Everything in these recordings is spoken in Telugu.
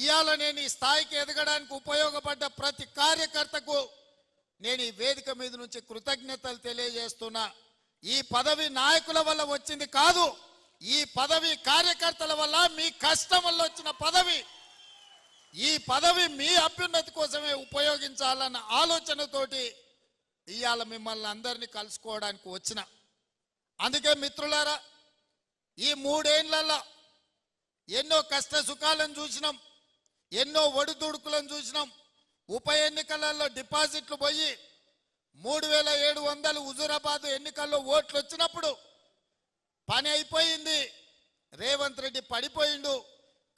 ఇవాళ నేను ఈ స్థాయికి ఎదగడానికి ఉపయోగపడ్డ ప్రతి కార్యకర్తకు నేను ఈ వేదిక మీద నుంచి కృతజ్ఞతలు తెలియజేస్తున్నా. ఈ పదవి నాయకుల వల్ల వచ్చింది కాదు, ఈ పదవి కార్యకర్తల వల్ల, మీ కష్టం వల్ల వచ్చిన పదవి. ఈ పదవి మీ అభ్యున్నతి కోసమే ఉపయోగించాలన్న ఆలోచనతోటి ఇవాళ మిమ్మల్ని అందరినీ కలుసుకోవడానికి వచ్చిన. అందుకే మిత్రులారా, ఈ 3 ఏళ్లలో ఎన్నో కష్ట సుఖాలను చూసినాం, ఎన్నో ఒడిదుడుకులను చూసినాం. ఉప ఎన్నికలలో డిపాజిట్లు పోయి 3700 హుజూరాబాద్ ఎన్నికల్లో ఓట్లు వచ్చినప్పుడు పని అయిపోయింది, రేవంత్ రెడ్డి పడిపోయిండు,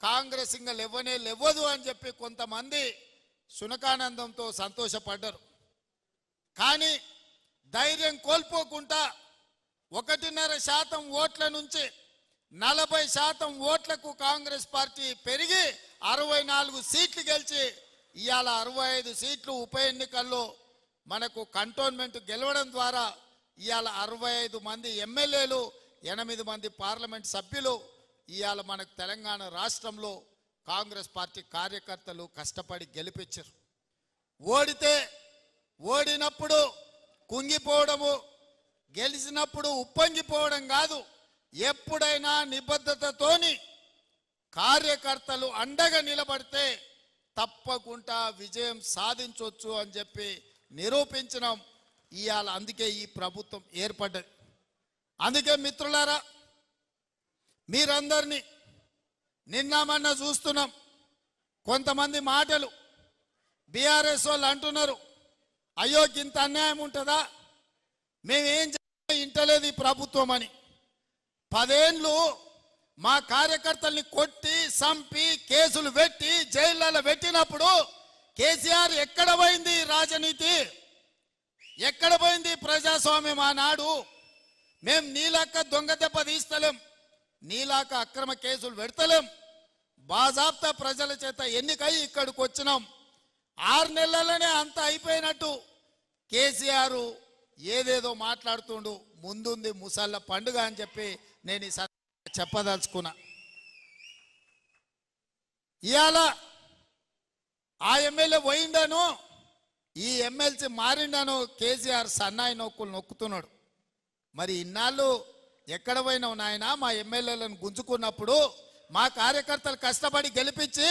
కాంగ్రెస్ ఇంకా లేవదు అని చెప్పి కొంతమంది సునకానందంతో సంతోషపడ్డారు. కానీ ధైర్యం కోల్పోకుండా 1.5% ఓట్ల నుంచి 40% ఓట్లకు కాంగ్రెస్ పార్టీ పెరిగి 64 సీట్లు గెలిచి ఇవాళ 65 సీట్లు ఉప ఎన్నికల్లో మనకు కంటోన్మెంట్ గెలవడం ద్వారా ఇవాళ 65 మంది ఎమ్మెల్యేలు, 8 మంది పార్లమెంట్ సభ్యులు ఇవాళ మనకు తెలంగాణ రాష్ట్రంలో కాంగ్రెస్ పార్టీ కార్యకర్తలు కష్టపడి గెలిపించారు. ఓడినప్పుడు కుంగిపోవడము, గెలిచినప్పుడు ఉప్పొంగిపోవడం కాదు. ఎప్పుడైనా నిబద్ధతతోని కార్యకర్తలు అండగా నిలబడితే తప్పకుండా విజయం సాధించవచ్చు అని చెప్పి నిరూపించినాం ఇవాళ. అందుకే ఈ ప్రభుత్వం ఏర్పడ్డది. అందుకే మిత్రులారా, మీరందరినీ నిన్న మొన్న చూస్తున్నాం. కొంతమంది మాటలు బీఆర్ఎస్ వాళ్ళు అంటున్నారు, అయ్యో ఇంత అన్యాయం ఉంటుందా, మేమేం ఇంటలేదు ఈ ప్రభుత్వం అని. 10 ఏళ్ళు మా కార్యకర్తల్ని కొట్టి చంపి కేసులు పెట్టి జైళ్ళలో పెట్టినప్పుడు కేసీఆర్ ఎక్కడ పోయింది రాజనీతి, ఎక్కడ పోయింది ప్రజాస్వామ్యం? ఆనాడు మేము నీలాక దొంగ దెబ్బ తీస్తలేం, నీలాక అక్రమ కేసులు పెడతలేం, బాజాబ్తా ప్రజల చేత ఎన్నికై ఇక్కడికి వచ్చినాం. 6 నెలల్లోనే అంత అయిపోయినట్టు కేసీఆర్ ఏదేదో మాట్లాడుతుండు. ముందుంది ముసళ్ళ పండుగ అని చెప్పి నేను ఈ చెప్పదలుచుకున్నా. ఇవాళ ఆ ఎమ్మెల్యే పోయిండాను, ఈ ఎమ్మెల్సీ మారిండాను, కేసీఆర్ సన్నాయి నొక్కులు నొక్కుతున్నాడు. మరి ఇన్నాళ్ళు ఎక్కడ పోయినావు నాయన? మా ఎమ్మెల్యేలను గుంజుకున్నప్పుడు మా కార్యకర్తలు కష్టపడి గెలిపించి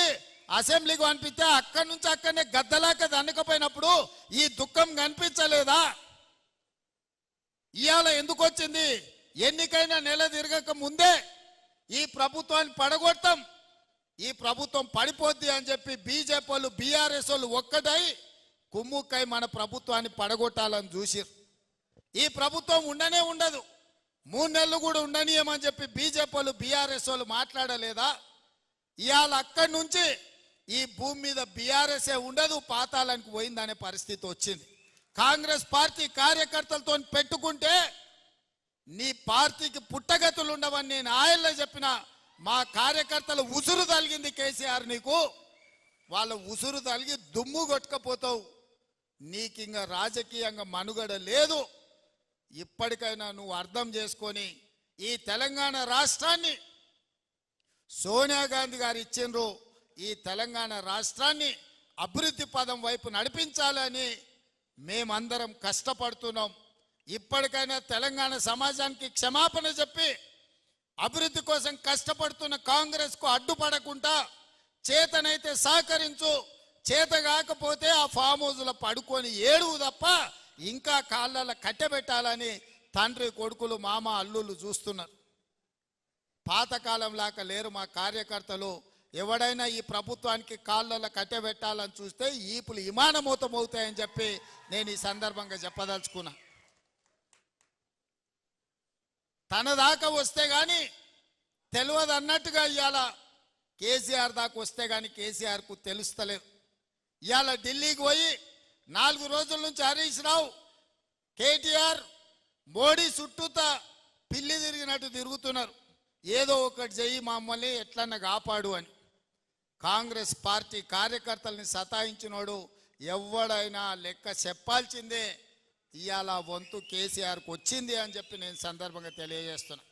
అసెంబ్లీకి పంపిస్తే అక్కడి నుంచి అక్కడనే గద్దలాక దండకపోయినప్పుడు ఈ దుఃఖం కనిపించలేదా? ఇవాళ ఎందుకు వచ్చింది? ఎన్నికైనా నెల తిరగక ముందే ఈ ప్రభుత్వాన్ని పడగొడతాం, ఈ ప్రభుత్వం పడిపోద్ది అని చెప్పి బీజేపీ వాళ్ళు బీఆర్ఎస్ వాళ్ళు ఒక్కటై కుమ్ముక్కై మన ప్రభుత్వాన్ని పడగొట్టాలని చూసిరు. ఈ ప్రభుత్వం ఉండనే ఉండదు, 3 నెలలు కూడా ఉండనీయమని చెప్పి బీజేపీ వాళ్ళు బీఆర్ఎస్ వాళ్ళు మాట్లాడలేదా? ఇవాళ అక్కడి నుంచి ఈ భూమి మీద బీఆర్ఎస్ఏ ఉండదు, పాతాళానికి పోయిందనే పరిస్థితి వచ్చింది. కాంగ్రెస్ పార్టీ కార్యకర్తలతో పెట్టుకుంటే నీ పార్టీకి పుట్టగతులు ఉండవని నేను ఆయల్లో చెప్పిన. మా కార్యకర్తలు ఉసురు తలిగింది కేసీఆర్ నీకు, వాళ్ళ ఉసురు తలిగి దుమ్ము కొట్టుకపోతావు, నీకు ఇంకా రాజకీయంగా మనుగడ లేదు. ఇప్పటికైనా నువ్వు అర్థం చేసుకొని ఈ తెలంగాణ రాష్ట్రాన్ని సోనియా గాంధీ గారు ఇచ్చిండ్రు, ఈ తెలంగాణ రాష్ట్రాన్ని అభివృద్ధి పదం వైపు నడిపించాలని మేమందరం కష్టపడుతున్నాం. ఇప్పటికైనా తెలంగాణ సమాజానికి క్షమాపణ చెప్పి అభివృద్ధి కోసం కష్టపడుతున్న కాంగ్రెస్కు అడ్డుపడకుండా చేతనైతే సహకరించు, చేత కాకపోతే ఆ ఫామ్ హౌస్లో పడుకొని ఏడువు తప్ప ఇంకా కాళ్ళలో కట్టెబెట్టాలని తండ్రి కొడుకులు మామ అల్లుళ్ళు చూస్తున్నారు. పాతకాలం లాగా లేరు మా కార్యకర్తలు. ఎవడైనా ఈ ప్రభుత్వానికి కాళ్ళలో కట్టెబెట్టాలని చూస్తే ఈపులు విమానమూతం అవుతాయని చెప్పి నేను ఈ సందర్భంగా చెప్పదలుచుకున్నా. తన దాకా వస్తే కానీ తెలియదు అన్నట్టుగా ఇవాళ కేసీఆర్ దాకా వస్తే కానీ కేసీఆర్కు తెలుస్తలేదు. ఇవాళ ఢిల్లీకి పోయి 4 రోజుల నుంచి హరీష్ రావు, కేటీఆర్, మోడీ చుట్టూతా పిల్లి తిరిగినట్టు తిరుగుతున్నారు. ఏదో ఒకటి చెయ్యి మమ్మల్ని ఎట్లన్నా కాపాడు అని. కాంగ్రెస్ పార్టీ కార్యకర్తల్ని సతాయించినోడు ఎవడైనా లెక్క చెప్పాల్సిందే. ఇవాళ వంతు కేసీఆర్కి వచ్చింది అని చెప్పి నేను సందర్భంగా తెలియజేస్తున్నా.